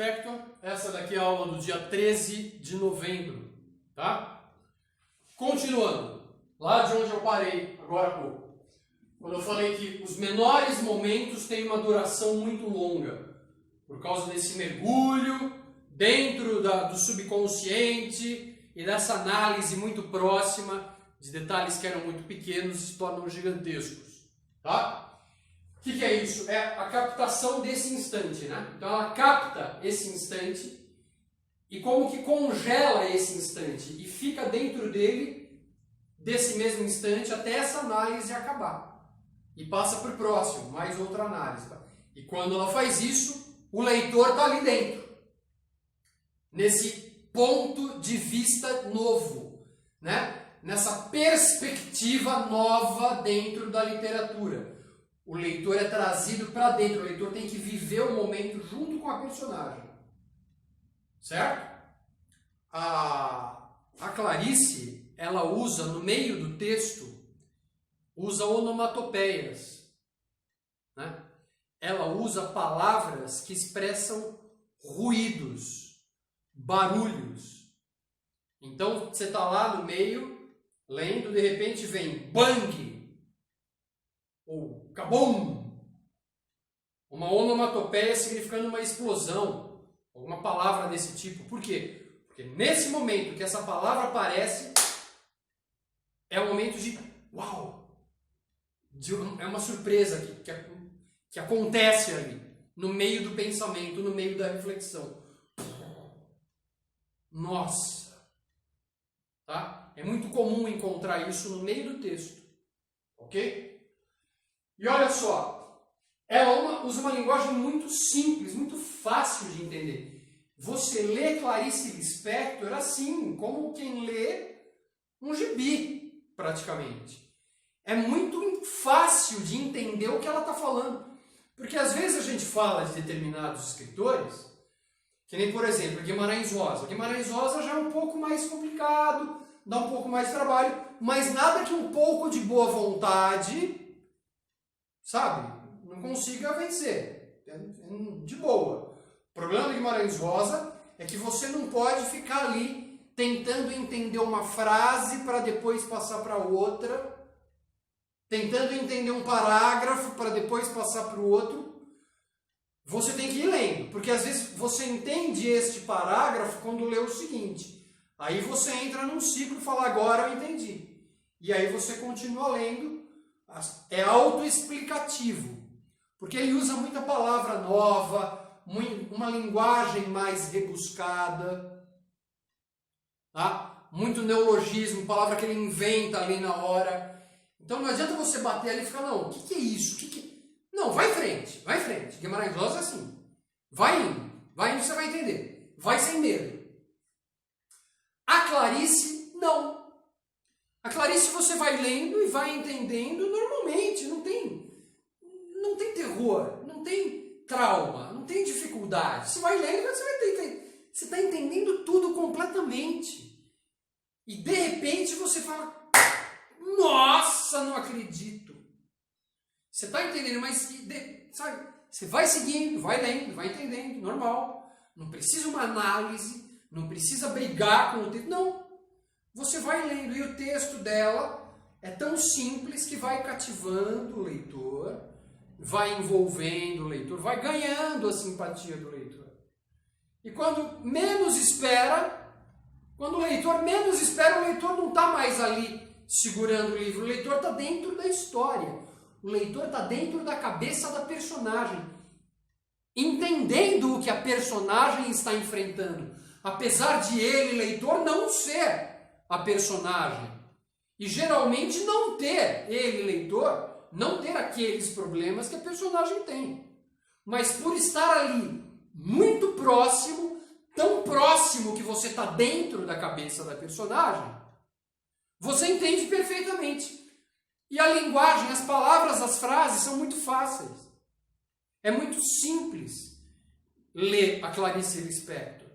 Lispector. Essa daqui é a aula do dia 13 de novembro, tá? Continuando, lá de onde eu parei agora há pouco. Quando eu falei que os menores momentos têm uma duração muito longa, por causa desse mergulho dentro do subconsciente e dessa análise muito próxima de detalhes que eram muito pequenos e se tornam gigantescos, tá? O que é isso? É a captação desse instante, né? Então ela capta esse instante e como que congela esse instante e fica dentro dele, desse mesmo instante, até essa análise acabar. E passa para o próximo, mais outra análise. Tá? E quando ela faz isso, o leitor está ali dentro. Nesse ponto de vista novo, né? Nessa perspectiva nova dentro da literatura. O leitor é trazido para dentro, o leitor tem que viver o momento junto com a personagem. Certo? A Clarice, ela usa no meio do texto, usa onomatopeias. Né? Ela usa palavras que expressam ruídos, barulhos. Então, você está lá no meio, lendo, de repente vem bang, ou kabum, uma onomatopeia significando uma explosão, alguma palavra desse tipo. Por quê? Porque nesse momento que essa palavra aparece, é um momento de uau, é uma surpresa que acontece ali, no meio do pensamento, no meio da reflexão. Nossa! Tá? É muito comum encontrar isso no meio do texto, ok? E olha só, ela usa uma linguagem muito simples, muito fácil de entender. Você lê Clarice Lispector assim, como quem lê um gibi, praticamente. É muito fácil de entender o que ela está falando. Porque às vezes a gente fala de determinados escritores, que nem, por exemplo, Guimarães Rosa. Guimarães Rosa já é um pouco mais complicado, dá um pouco mais de trabalho, mas nada que um pouco de boa vontade, sabe, não consiga vencer. De boa. O problema do Guimarães Rosa é que você não pode ficar ali tentando entender uma frase para depois passar para outra, tentando entender um parágrafo para depois passar para o outro. Você tem que ir lendo, porque às vezes você entende este parágrafo quando lê o seguinte. Aí você entra num ciclo e fala, agora eu entendi. E aí você continua lendo. É autoexplicativo, porque ele usa muita palavra nova, uma linguagem mais rebuscada, tá? Muito neologismo, palavra que ele inventa ali na hora. Então não adianta você bater ali e ficar, não, o que é isso? Não, vai em frente. Guimarães Rosa é assim, vai indo, você vai entender, vai sem medo. A Clarice, não. A Clarice você vai lendo e vai entendendo normalmente, não tem terror, não tem trauma, não tem dificuldade. Você vai lendo e você está entendendo tudo completamente. E de repente você fala, nossa, não acredito. Você está entendendo, mas sabe, você vai seguindo, vai lendo, vai entendendo, normal. Não precisa uma análise, não precisa brigar com o texto, não. Você vai lendo e o texto dela é tão simples que vai cativando o leitor, vai envolvendo o leitor, vai ganhando a simpatia do leitor. E quando menos espera, quando o leitor menos espera, o leitor não está mais ali segurando o livro, o leitor está dentro da história, o leitor está dentro da cabeça da personagem, entendendo o que a personagem está enfrentando, apesar de ele, leitor, não ser a personagem. E geralmente não ter, ele, leitor, não ter aqueles problemas que a personagem tem. Mas por estar ali, muito próximo, tão próximo que você está dentro da cabeça da personagem, você entende perfeitamente. E a linguagem, as palavras, as frases são muito fáceis. É muito simples ler a Clarice Lispector.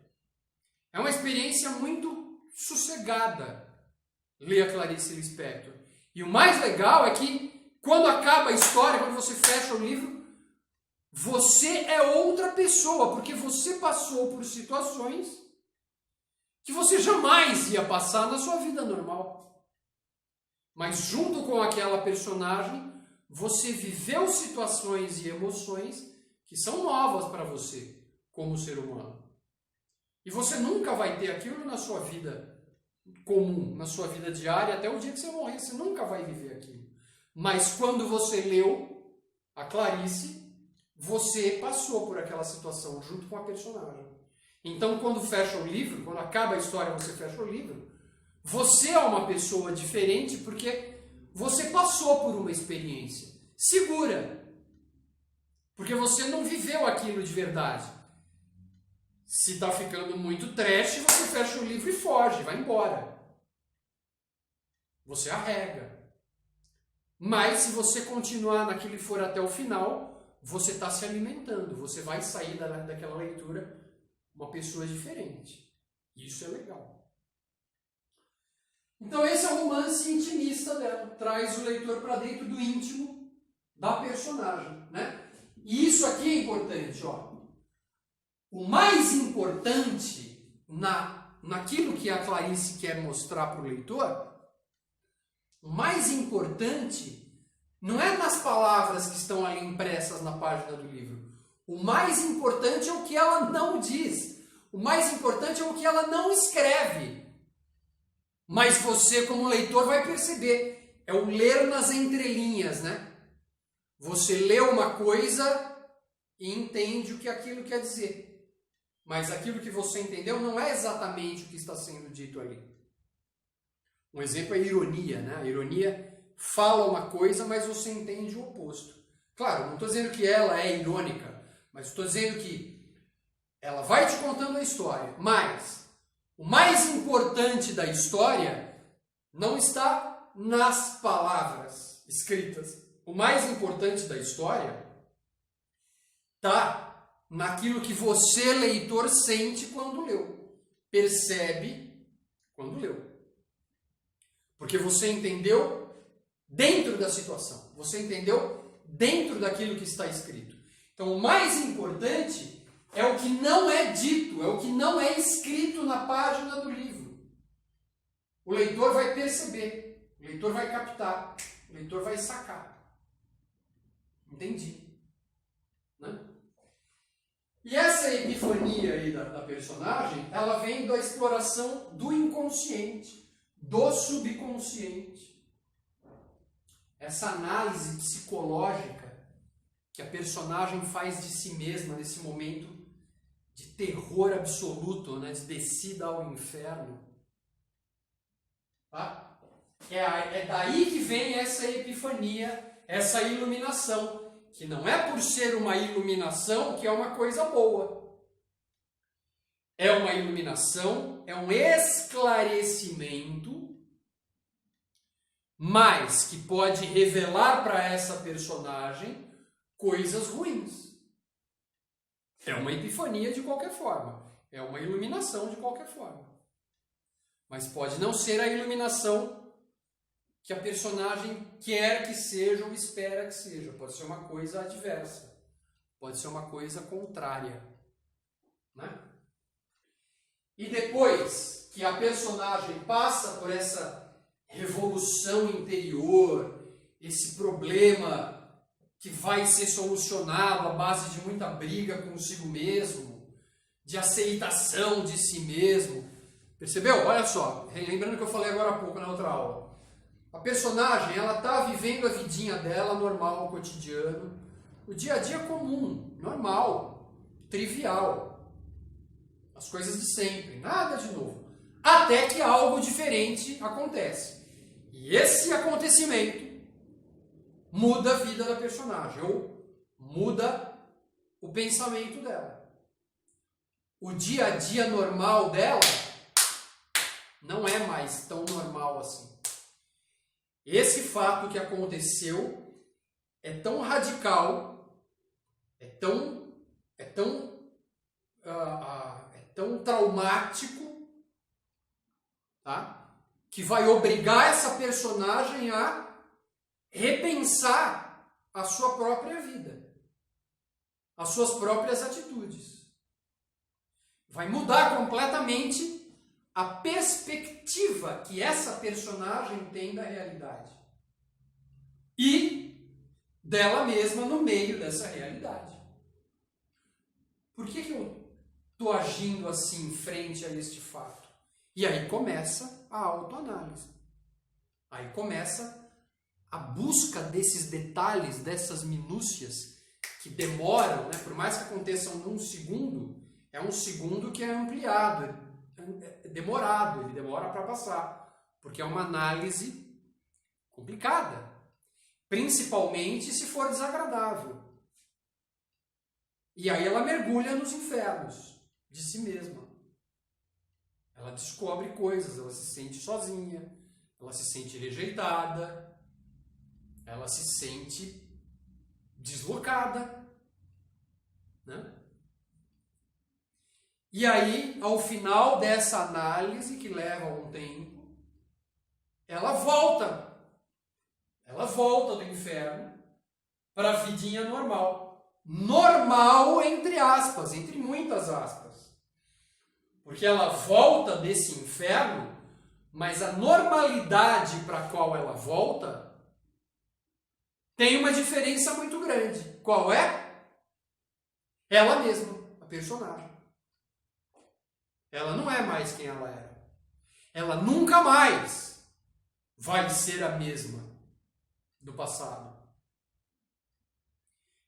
É uma experiência muito sossegada ler a Clarice Lispector. E o mais legal é que quando acaba a história, quando você fecha o livro, você é outra pessoa, porque você passou por situações que você jamais ia passar na sua vida normal. Mas junto com aquela personagem, você viveu situações e emoções que são novas para você, como ser humano. E você nunca vai ter aquilo na sua vida comum, na sua vida diária, até o dia que você morrer, você nunca vai viver aquilo. Mas quando você leu a Clarice, você passou por aquela situação junto com a personagem. Então, quando fecha o livro, quando acaba a história, você fecha o livro, você é uma pessoa diferente porque você passou por uma experiência segura. Porque você não viveu aquilo de verdade. Se está ficando muito trash, você fecha o livro e foge, vai embora. Você arrega. Mas se você continuar naquilo e for até o final, você está se alimentando. Você vai sair daquela leitura uma pessoa diferente. Isso é legal. Então esse é o romance intimista dela. Traz o leitor para dentro do íntimo da personagem, né? E isso aqui é importante, ó. O mais importante naquilo que a Clarice quer mostrar para o leitor, o mais importante não é nas palavras que estão ali impressas na página do livro. O mais importante é o que ela não diz. O mais importante é o que ela não escreve. Mas você, como leitor, vai perceber. É o ler nas entrelinhas, né? Você lê uma coisa e entende o que aquilo quer dizer. Mas aquilo que você entendeu não é exatamente o que está sendo dito ali. Um exemplo é a ironia, né? A ironia fala uma coisa, mas você entende o oposto. Claro, não estou dizendo que ela é irônica, mas estou dizendo que ela vai te contando a história. Mas o mais importante da história não está nas palavras escritas. O mais importante da história está naquilo que você, leitor, sente quando leu. Percebe quando leu. Porque você entendeu dentro da situação. Você entendeu dentro daquilo que está escrito. Então, o mais importante é o que não é dito, é o que não é escrito na página do livro. O leitor vai perceber, o leitor vai captar, o leitor vai sacar. Entendi. Né? E essa epifania aí da personagem, ela vem da exploração do inconsciente, do subconsciente. Essa análise psicológica que a personagem faz de si mesma nesse momento de terror absoluto, né, de descida ao inferno. Tá? É daí que vem essa epifania, essa iluminação. Que não é por ser uma iluminação que é uma coisa boa. É uma iluminação, é um esclarecimento, mas que pode revelar para essa personagem coisas ruins. É uma epifania de qualquer forma. É uma iluminação de qualquer forma. Mas pode não ser a iluminação que a personagem quer que seja ou espera que seja. Pode ser uma coisa adversa. Pode ser uma coisa contrária. Né? E depois que a personagem passa por essa revolução interior, esse problema que vai ser solucionado à base de muita briga consigo mesmo, de aceitação de si mesmo. Percebeu? Olha só, lembrando que eu falei agora há pouco na outra aula. A personagem, ela está vivendo a vidinha dela, normal, cotidiano, o dia a dia comum, normal, trivial, as coisas de sempre, nada de novo, até que algo diferente acontece. E esse acontecimento muda a vida da personagem, ou muda o pensamento dela. O dia a dia normal dela não é mais tão normal assim. Esse fato que aconteceu é tão radical, é tão traumático, tá? Que vai obrigar essa personagem a repensar a sua própria vida. as suas próprias atitudes. Vai mudar completamente a perspectiva que essa personagem tem da realidade. E dela mesma no meio dessa realidade. Por que eu estou agindo assim frente a este fato? E aí começa a autoanálise. Aí começa a busca desses detalhes, dessas minúcias que demoram, né? Por mais que aconteçam num segundo, é um segundo que é ampliado, é demorado, ele demora para passar, porque é uma análise complicada, principalmente se for desagradável. E aí ela mergulha nos infernos de si mesma. Ela descobre coisas, ela se sente sozinha, ela se sente rejeitada, ela se sente deslocada, né? E aí, ao final dessa análise, que leva um tempo, ela volta do inferno para a vidinha normal. Normal entre aspas, entre muitas aspas. Porque ela volta desse inferno, mas a normalidade para a qual ela volta tem uma diferença muito grande. Qual é? Ela mesma, a personagem. Ela não é mais quem ela era. Ela nunca mais vai ser a mesma do passado.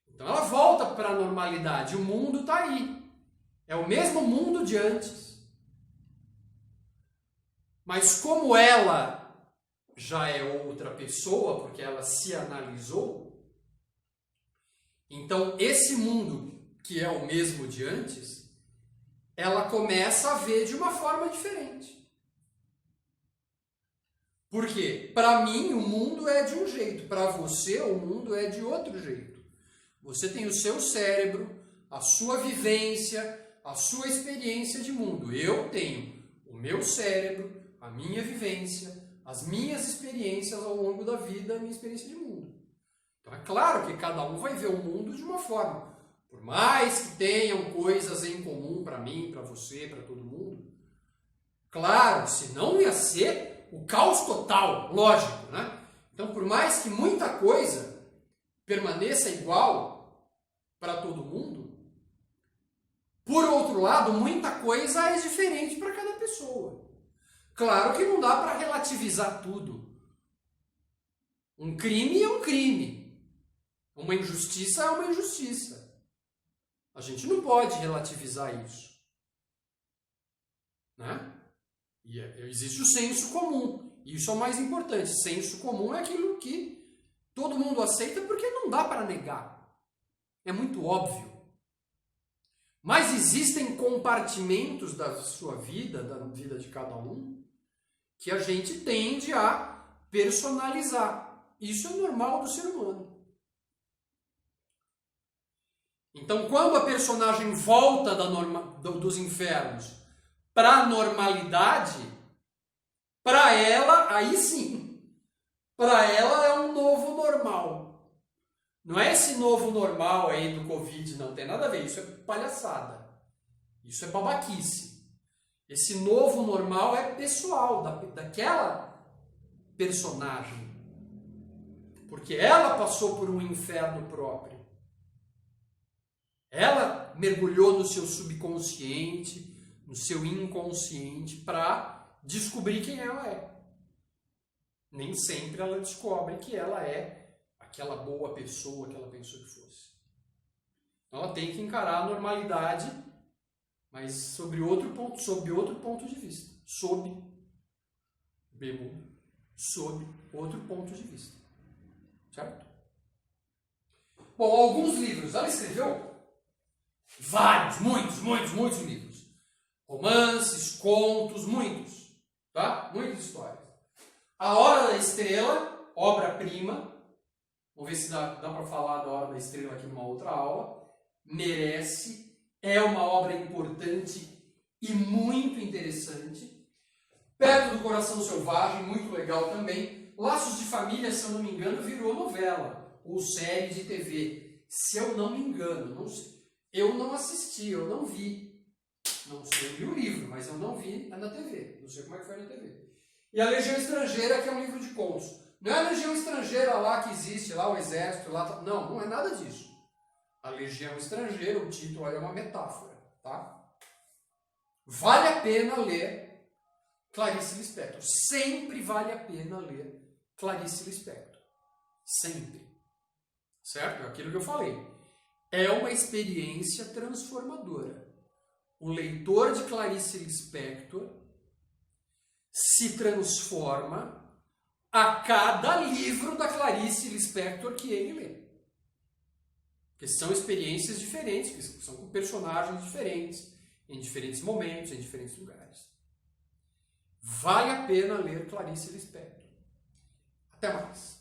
Então ela volta para a normalidade. O mundo está aí. É o mesmo mundo de antes. Mas como ela já é outra pessoa, porque ela se analisou, então esse mundo, que é o mesmo de antes, ela começa a ver de uma forma diferente. Por quê? Para mim, o mundo é de um jeito. Para você, o mundo é de outro jeito. Você tem o seu cérebro, a sua vivência, a sua experiência de mundo. Eu tenho o meu cérebro, a minha vivência, as minhas experiências ao longo da vida, a minha experiência de mundo. Então é claro que cada um vai ver o mundo de uma forma. Por mais que tenham coisas em comum para mim, para você, para todo mundo, claro, senão ia ser o caos total, lógico, né? Então, por mais que muita coisa permaneça igual para todo mundo, por outro lado, muita coisa é diferente para cada pessoa. Claro que não dá para relativizar tudo. Um crime é um crime. Uma injustiça é uma injustiça. A gente não pode relativizar isso. Né? E existe o senso comum. Isso é o mais importante. Senso comum é aquilo que todo mundo aceita porque não dá para negar. É muito óbvio. Mas existem compartimentos da sua vida, da vida de cada um, que a gente tende a personalizar. Isso é normal do ser humano. Então, quando a personagem volta dos infernos para a normalidade, para ela, aí sim, para ela é um novo normal. Não é esse novo normal aí do Covid, não tem nada a ver, isso é palhaçada. Isso é babaquice. Esse novo normal é pessoal, daquela personagem. Porque ela passou por um inferno próprio. Ela mergulhou no seu subconsciente, no seu inconsciente, para descobrir quem ela é. Nem sempre ela descobre que ela é aquela boa pessoa que ela pensou que fosse. Então ela tem que encarar a normalidade, mas sob outro ponto de vista. Sob outro ponto de vista. Certo? Bom, alguns livros. Ela escreveu vários, muitos livros. Romances, contos, muitos. Tá? Muitas histórias. A Hora da Estrela, obra-prima. Vamos ver se dá para falar da Hora da Estrela aqui numa outra aula. Merece. É uma obra importante e muito interessante. Perto do Coração Selvagem, muito legal também. Laços de Família, se eu não me engano, virou novela ou série de TV. Se eu não me engano, não sei. Eu não assisti, eu não vi. Não sei, eu li o livro, mas eu não vi na TV. Não sei como é que foi na TV. E a Legião Estrangeira, que é um livro de contos. Não é a Legião Estrangeira lá que existe, lá o exército, lá... Não, não é nada disso. A Legião Estrangeira, o título é uma metáfora, tá? Vale a pena ler Clarice Lispector. Sempre vale a pena ler Clarice Lispector. Sempre. Certo? É aquilo que eu falei. É uma experiência transformadora. O leitor de Clarice Lispector se transforma a cada livro da Clarice Lispector que ele lê. Porque são experiências diferentes, são com personagens diferentes, em diferentes momentos, em diferentes lugares. Vale a pena ler Clarice Lispector. Até mais.